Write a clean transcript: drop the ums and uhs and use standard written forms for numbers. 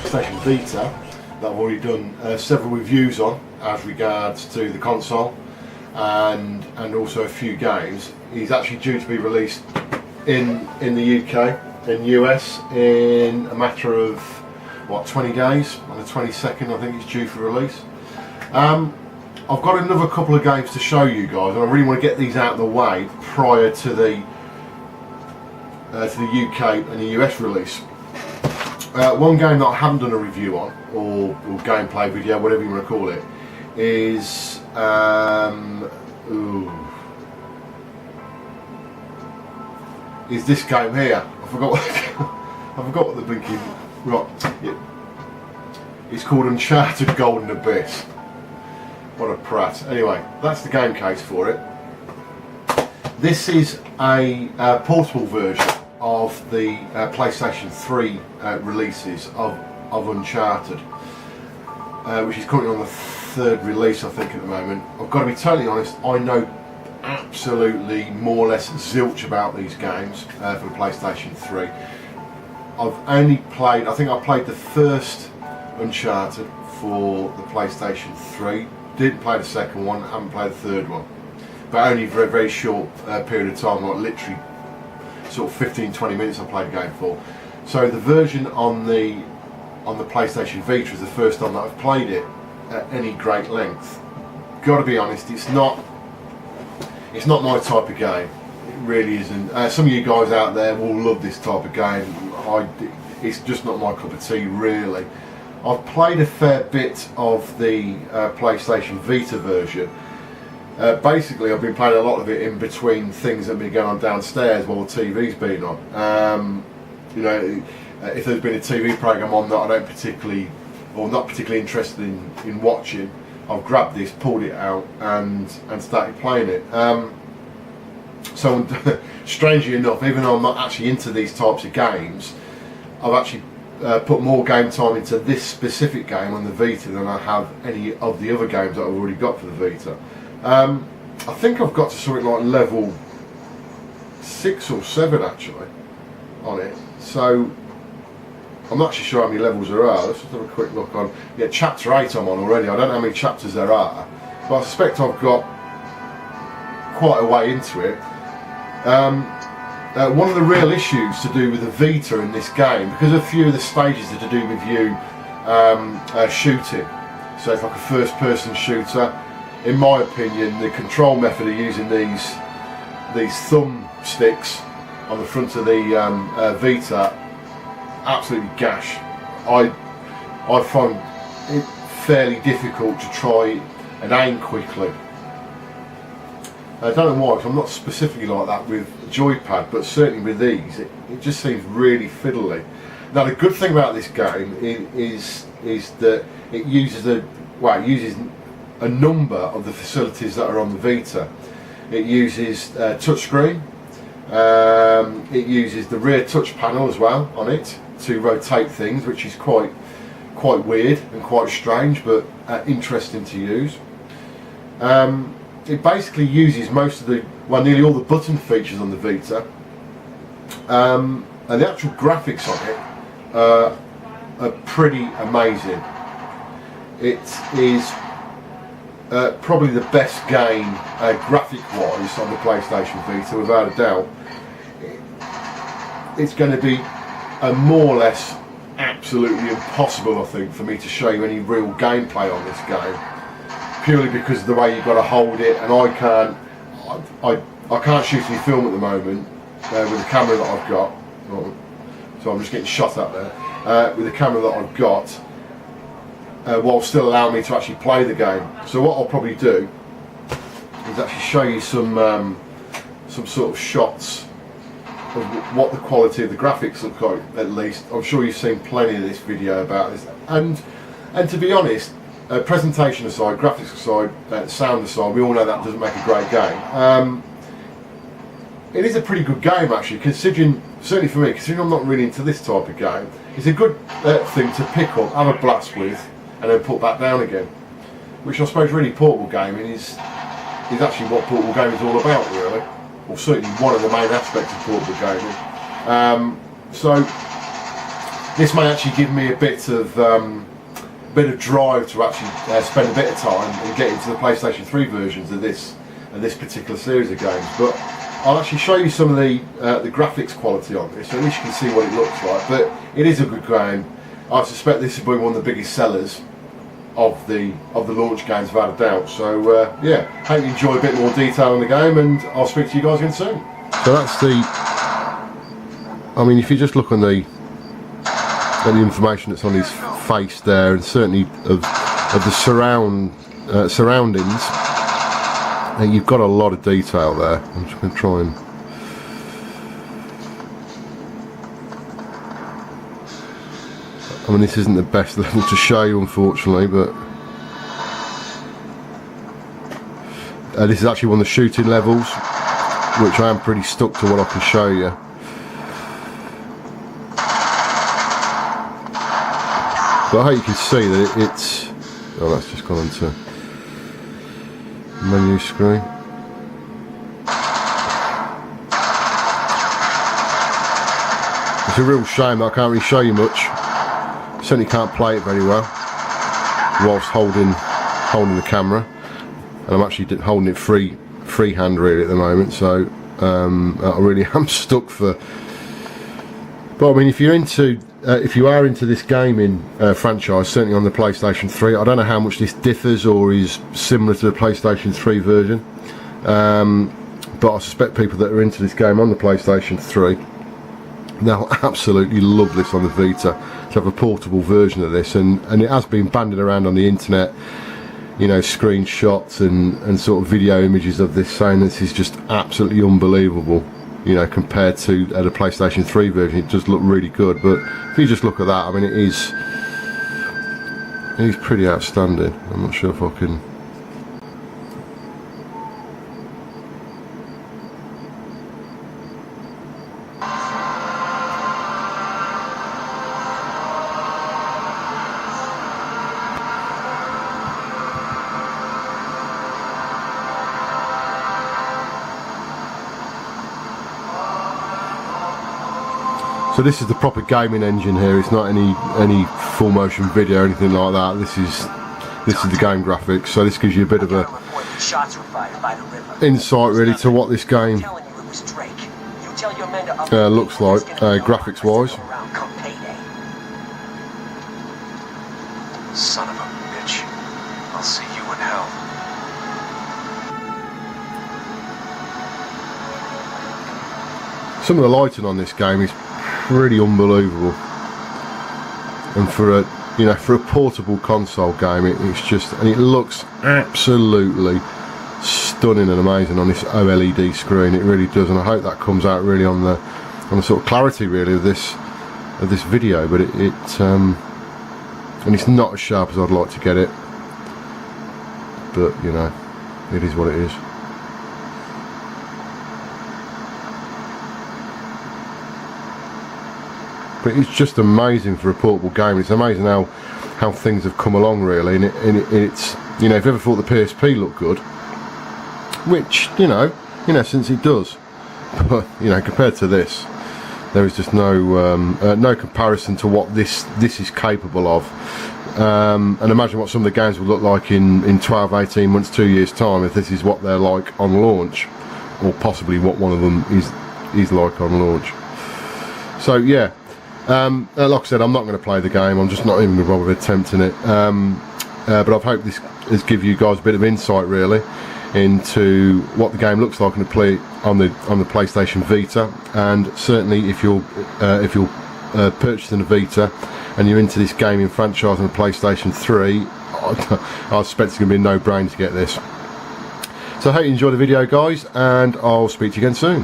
PlayStation Vita that I've already done several reviews on as regards to the console and also a few games. He's actually due to be released in the UK, in US, in a matter of what, 20 days. On the 22nd I think it's due for release. I've got another couple of games to show you guys, and I really want to get these out of the way prior to the UK and the US release. One game that I haven't done a review on, or gameplay video, whatever you want to call it, is is this game here. I forgot what the blinking it's called Uncharted Golden Abyss. What a prat. Anyway, that's the game case for it. This is a portable version of the PlayStation 3 releases of Uncharted, which is currently on the third release I think at the moment. I've got to be totally honest, I know absolutely more or less zilch about these games for the PlayStation 3. I've only played, I think I played the first Uncharted for the PlayStation 3, didn't play the second one, haven't played the third one, but only for a very short period of time, like literally sort of 15-20 minutes I played the game for. So the version on the PlayStation Vita is the first time that I've played it at any great length. Got to be honest, it's not my type of game. It really isn't. Some of you guys out there will love this type of game. It's just not my cup of tea, really. I've played a fair bit of the PlayStation Vita version. Basically, I've been playing a lot of it in between things that have been going on downstairs while the TV's been on. You know, if there's been a TV program on that I don't particularly, or not particularly interested in watching, I've grabbed this, pulled it out, and started playing it. So, strangely enough, even though I'm not actually into these types of games, I've actually put more game time into this specific game on the Vita than I have any of the other games that I've already got for the Vita. I think I've got to something like level 6 or 7 actually on it. So I'm not actually sure how many levels there are. Let's just have a quick look on. Yeah, chapter 8 I'm on already. I don't know how many chapters there are, but I suspect I've got quite a way into it. One of the real issues to do with the Vita in this game, because a few of the stages are to do with you shooting, so it's like a first person shooter. In my opinion, the control method of using these thumb sticks on the front of the Vita, absolutely gash. I find it fairly difficult to try and aim quickly. I don't know why, because I'm not specifically like that with joypad, but certainly with these, it just seems really fiddly. Now the good thing about this game is that it uses a number of the facilities that are on the Vita. It uses touchscreen. It uses the rear touch panel as well on it to rotate things, which is quite weird and quite strange, but interesting to use. It basically uses nearly all the button features on the Vita, and the actual graphics on it are pretty amazing. It is probably the best game graphic-wise on the PlayStation Vita, without a doubt. It's going to be more or less absolutely impossible, I think, for me to show you any real gameplay on this game, purely because of the way you've got to hold it, and I can't shoot any film at the moment with the camera that I've got. So I'm just getting shot at there with the camera that I've got, while still allowing me to actually play the game. So what I'll probably do is actually show you some sort of shots of what the quality of the graphics look like. At least I'm sure you've seen plenty of this video about this, and to be honest, presentation aside, graphics aside, sound aside, we all know that doesn't make a great game. It is a pretty good game actually, considering, certainly for me, considering I'm not really into this type of game. It's a good thing to pick up, have a blast with, and then put back down again, which I suppose really portable gaming is actually what portable gaming is all about, really, or certainly one of the main aspects of portable gaming. So this may actually give me a bit of drive to actually spend a bit of time and get into the PlayStation 3 versions of this particular series of games. But I'll actually show you some of the graphics quality on this, so at least you can see what it looks like. But it is a good game. I suspect this will be one of the biggest sellers of the launch games, without a doubt. So yeah, hope you enjoy a bit more detail on the game, and I'll speak to you guys again soon. So that's I mean, if you just look on the information that's on his face there, and certainly of the surroundings, you've got a lot of detail there. I'm just going to try and I mean, this isn't the best level to show you, unfortunately, but this is actually one of the shooting levels, which I am pretty stuck to what I can show you. But I hope you can see that it's... Oh, that's just gone onto menu screen. It's a real shame that I can't really show you much. Certainly can't play it very well whilst holding the camera, and I'm actually holding it freehand really at the moment, so I really am stuck for. But I mean, if you are into this gaming franchise, certainly on the PlayStation 3, I don't know how much this differs or is similar to the PlayStation 3 version, but I suspect people that are into this game on the PlayStation 3, they'll absolutely love this on the Vita, to have a portable version of this, and it has been banded around on the internet, you know, screenshots and sort of video images of this, saying this is just absolutely unbelievable, you know, compared to the PlayStation 3 version. It does look really good, but if you just look at that, I mean, it is pretty outstanding. I'm not sure if I can. So this is the proper gaming engine here. It's not any full motion video or anything like that. This is the game graphics. So this gives you a bit of a insight really to what this game looks like graphics wise. Son of a bitch. I'll see you in hell. Some of the lighting on this game is pretty unbelievable, and for a portable console game, it's just, and it looks absolutely stunning and amazing on this OLED screen. It really does, and I hope that comes out really on the sort of clarity really of this video. But and it's not as sharp as I'd like to get it, but you know, it is what it is. But it's just amazing for a portable game. It's amazing how things have come along really, and it's, you know, if you ever thought the PSP looked good, which you know since it does, but you know, compared to this, there is just no comparison to what this is capable of. And imagine what some of the games will look like in 12, 18 months, 2 years time, if this is what they're like on launch, or possibly what one of them is like on launch. So yeah. Like I said, I'm not going to play the game. I'm just not even going to bother with attempting it. But I hope this has given you guys a bit of insight, really, into what the game looks like on the PlayStation Vita. And certainly, if you're purchasing a Vita and you're into this gaming franchise on the PlayStation 3, I suspect it's going to be a no-brainer to get this. So I hope you enjoyed the video, guys, and I'll speak to you again soon.